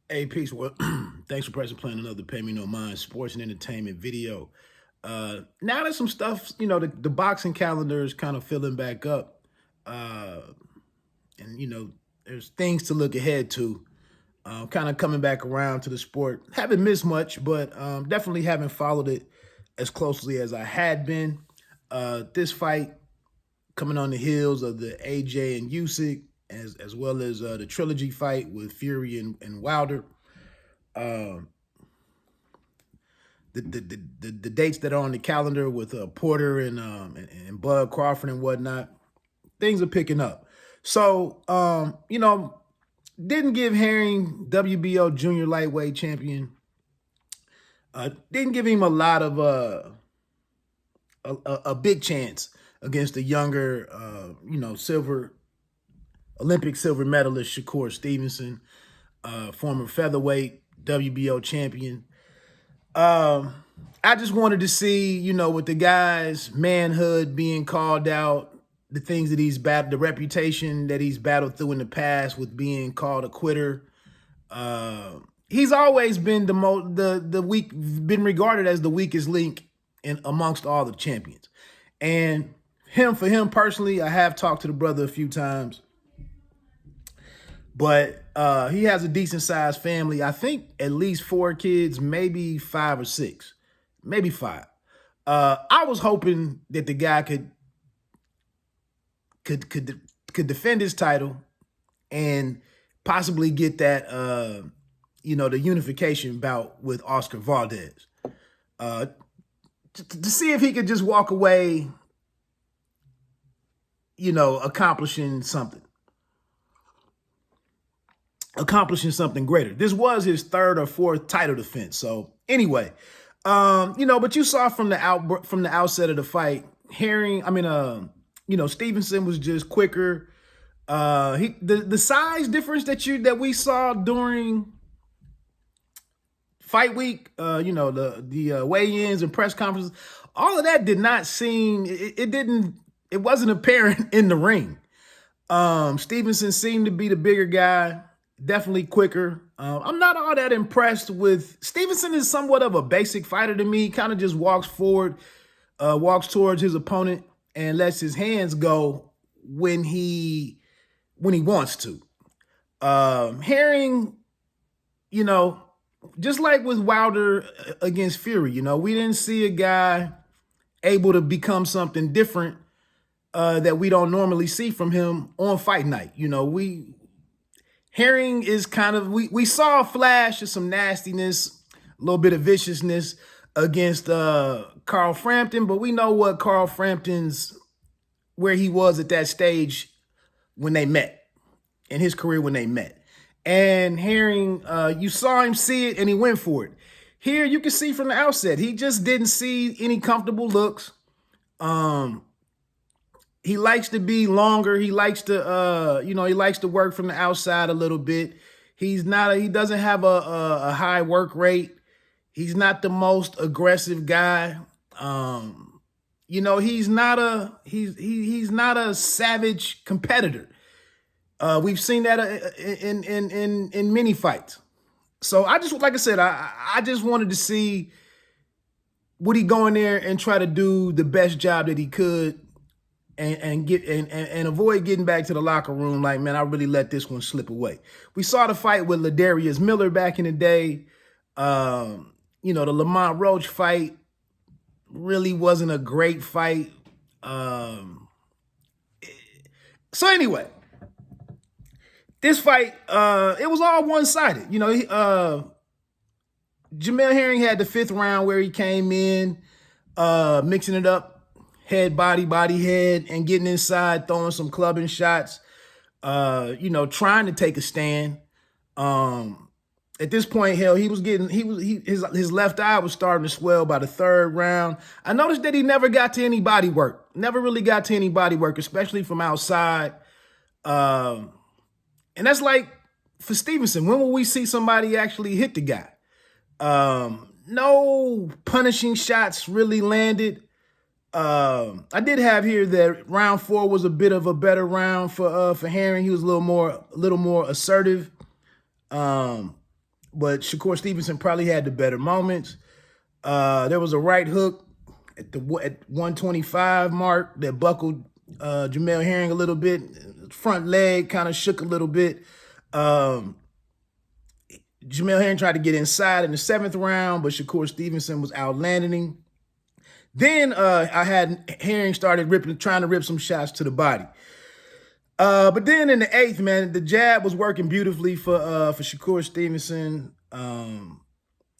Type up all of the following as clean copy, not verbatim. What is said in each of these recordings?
Hey, peace. Well, thanks for pressing playing another Pay Me No Mind sports and entertainment video. Now that some stuff, the boxing calendar is kind of filling back up. And, there's things to look ahead to. Kind of coming back around to the sport. Haven't missed much, but definitely haven't followed it as closely as I had been. This fight coming on the heels of the AJ and Usyk, as well as the trilogy fight with Fury and Wilder. The dates that are on the calendar with Porter and Bud Crawford and whatnot, things are picking up. So, didn't give Herring WBO junior lightweight champion. Didn't give him a lot of a big chance against the younger, Olympic silver medalist Shakur Stevenson, former featherweight WBO champion. I just wanted to see, with the guy's manhood being called out, the things that he's battled, the reputation that he's battled through in the past with being called a quitter. He's always been been regarded as the weakest link amongst all the champions. And for him personally, I have talked to the brother a few times, but he has a decent sized family. I think at least 4 kids, maybe 5 or 6, maybe 5. I was hoping that the guy could defend his title and possibly get that, the unification bout with Oscar Valdez. To see if he could just walk away, accomplishing something greater. This was his 3rd or 4th title defense. So anyway, but you saw from the outset of the fight, Stevenson was just quicker. The size difference that we saw during fight week, the weigh-ins and press conferences, all of that did not seem, it wasn't apparent in the ring. Stevenson seemed to be the bigger guy, definitely quicker. I'm not all that impressed with Stevenson. Is somewhat of a basic fighter to me. Kind of just walks forward, walks towards his opponent and lets his hands go when he wants to. Herring, just like with Wilder against Fury, we didn't see a guy able to become something different that we don't normally see from him on fight night. Herring is kind of, we saw a flash of some nastiness, a little bit of viciousness against Carl Frampton, but we know what Carl Frampton's, where he was at that stage when they met, in his career when they met. And Herring, you saw him see it and he went for it. Here you can see from the outset, he just didn't see any comfortable looks. He likes to be longer. He likes to, he likes to work from the outside a little bit. He doesn't have a high work rate. He's not the most aggressive guy. He's not a savage competitor. We've seen that in many fights. So I just wanted to see, would he go in there and try to do the best job that he could and avoid getting back to the locker room like, man, I really let this one slip away. We saw the fight with Ladarius Miller back in the day. The Lamont Roach fight really wasn't a great fight. So anyway, this fight, it was all one-sided. Jamel Herring had the 5th round where he came in, mixing it up, head, body, head, and getting inside, throwing some clubbing shots, trying to take a stand. At this point, hell, his left eye was starting to swell by the 3rd round. I noticed that he never got to any body work, never really got to any body work, especially from outside. And that's like, for Stevenson, when will we see somebody actually hit the guy? no punishing shots really landed. I did have here that round 4 was a bit of a better round for Herring. He was a little more assertive. But Shakur Stevenson probably had the better moments. There was a right hook at 125 mark that buckled Jamel Herring a little bit. Front leg kind of shook a little bit. Jamel Herring tried to get inside in the 7th round, but Shakur Stevenson was outlanding. Then I had Herring started trying to rip some shots to the body. But then in the 8th, man, the jab was working beautifully for Shakur Stevenson.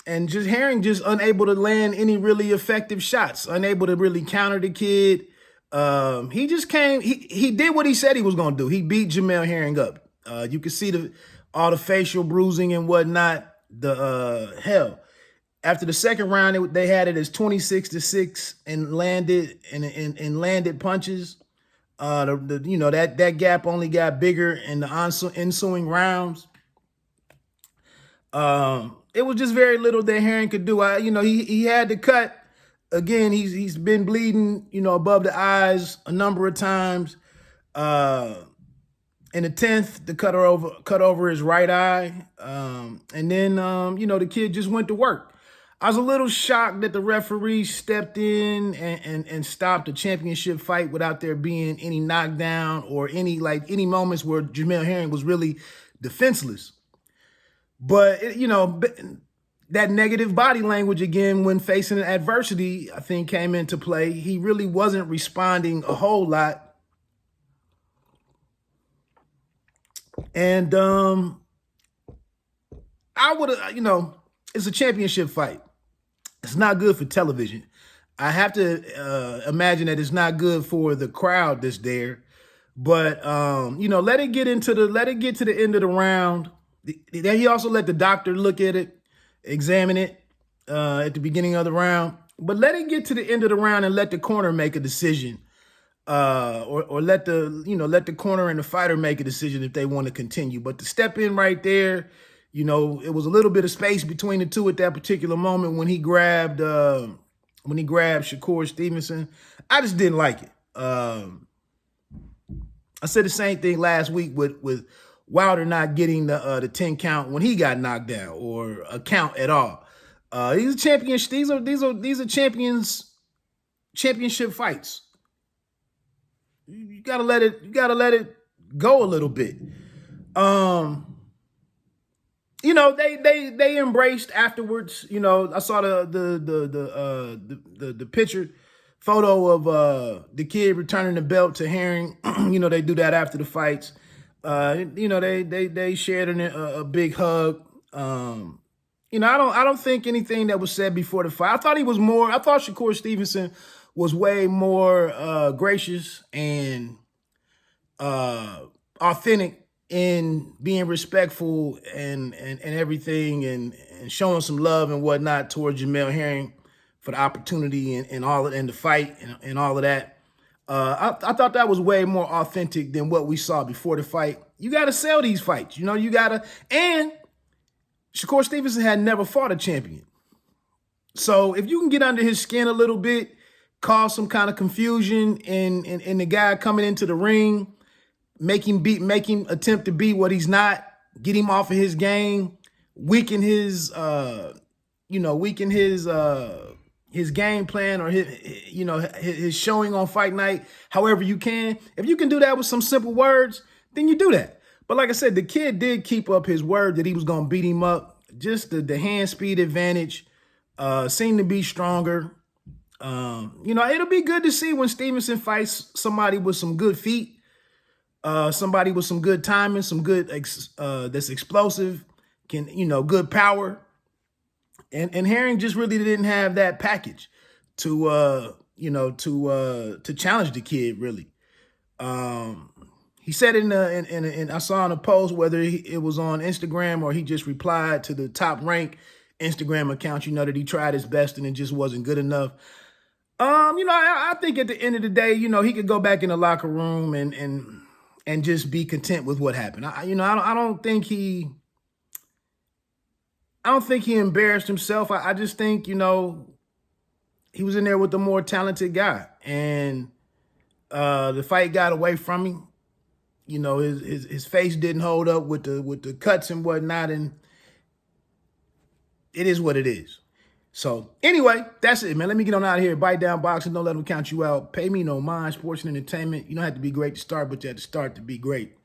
And just Herring just unable to land any really effective shots, unable to really counter the kid. He just came, he did what he said he was going to do. He beat Jamel Herring up. You can see all the facial bruising and whatnot. Hell, after the 2nd round, they had it as 26-6 and landed punches. That gap only got bigger in the ensuing rounds. It was just very little that Herring could do. He had to cut. Again, he's been bleeding, above the eyes a number of times. In the 10th, the cut over his right eye. And then, the kid just went to work. I was a little shocked that the referee stepped in and stopped a championship fight without there being any knockdown or any moments where Jamel Herring was really defenseless. But, that negative body language again when facing adversity, I think, came into play. He really wasn't responding a whole lot. And I would have, it's a championship fight. It's not good for television. I have to imagine that it's not good for the crowd that's there. But let it get to the end of the round. He also let the doctor look at it, examine it at the beginning of the round. But let it get to the end of the round and let the corner make a decision, or let the corner and the fighter make a decision if they want to continue. But to step in right there, it was a little bit of space between the two at that particular moment when he grabbed Shakur Stevenson. I just didn't like it. I said the same thing last week with Wilder not getting the 10 count when he got knocked down, or a count at all. These are champions. These are championship fights. You gotta let it go a little bit. They embraced afterwards. I saw the picture photo of the kid returning the belt to Herring. They do that after the fights. They shared a big hug. I don't think anything that was said before the fight. I thought Shakur Stevenson was way more gracious and authentic in being respectful and everything, and showing some love and whatnot towards Jamel Herring for the opportunity and all in the fight and all of that. I thought that was way more authentic than what we saw before the fight. You got to sell these fights. And Shakur Stevenson had never fought a champion. So if you can get under his skin a little bit, cause some kind of confusion in the guy coming into the ring, make him attempt to be what he's not, get him off of his game, weaken his game plan, or his showing on fight night, however you can. If you can do that with some simple words, then you do that. But like I said, the kid did keep up his word that he was going to beat him up. Just the hand speed advantage seemed to be stronger. It'll be good to see when Stevenson fights somebody with some good feet, somebody with some good timing, some good that's explosive, good power. And Herring just really didn't have that package to challenge the kid, really. He said I saw in a post, whether it was on Instagram or he just replied to the Top Rank Instagram account, that he tried his best and it just wasn't good enough. I think at the end of the day, he could go back in the locker room and just be content with what happened. I don't think I don't think he embarrassed himself. I just think, you know, he was in there with the more talented guy. And the fight got away from him. You know, his face didn't hold up with the cuts and whatnot. And it is what it is. So anyway, that's it, man. Let me get on out of here. Bite down boxing. Don't let them count you out. Pay me no mind. Sports and entertainment. You don't have to be great to start, but you have to start to be great.